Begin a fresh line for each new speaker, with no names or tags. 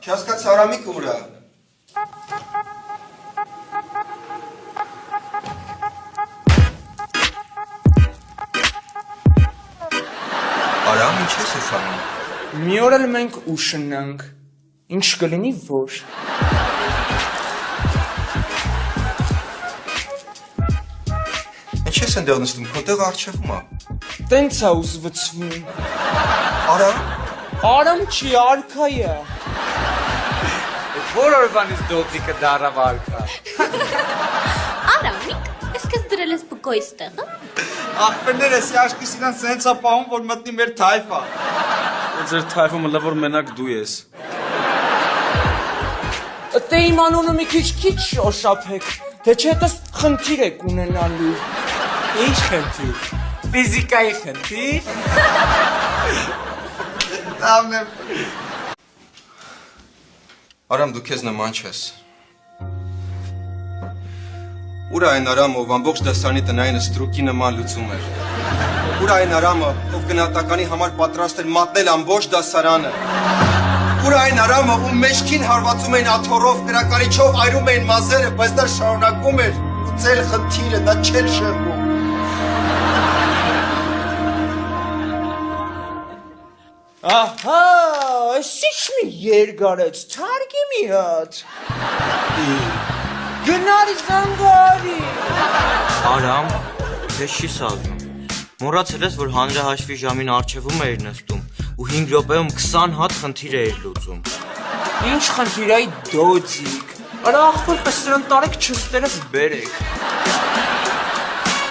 Չհասկաց Արամիկը ուր է։ Արամ, ինչ ես ուշանում։
Մի օր էլ մենք ուշնանք, ինչ կլինի որ։
Ինչ ես ընդեղ նստում, քոտեղ արջևում է։
Տենց է ուզվծվում։
Արամ։
Արամ չի, արքա է։
Որ օրվանից դոծիկը դարավ արքա։
Արամիկ, ես քեզ դրել ես բգոյս տեղը։
Ախպերներս աշկիս իրան սենց ապահում, որ մտնի մեր թայֆա։
Ձեր թայֆումը լավ որ մենակ դու ես։
Դե իմ անունը մի քիչ շոշափեք, թե չէ հետս խնդիր եք ունենալու։
Ինչ խնդիր։ Ֆիզիկայի խնդիր։ Տավնեմ։
Արամ, դու քեզ նման չես։ Ուր է այն Արամը, ով ամբողջ դասարանի տնային ստրուկի նման լուծում էր։ Ուր է այն Արամը, ով գնահատականի համար պատրաստ էր մատնել ամբողջ դասարանը։ Ուր է այն Արամը, ում մեջքին հարվածում էին աթոռով, կրակարիչով այրում էին մազերը, բայց նա շարունակում էր լուծել խնդիրը, նա չէր շեղվում։
Ահա, այս ինչ մի երկարեց, թարգի մի հատ։ Գնարի զանգարի։
Արամ, ես չի սազում։ Մոռացել ես, որ հանրահաշվի ժամին առջևում էիր նստում ու 5 րոպեում 20 հատ խնդիր էիր լուծում։
Ինչ խնդիր այ դոձիկ։ Արա ախպեր պես սրան տարեք չստերես բերեք։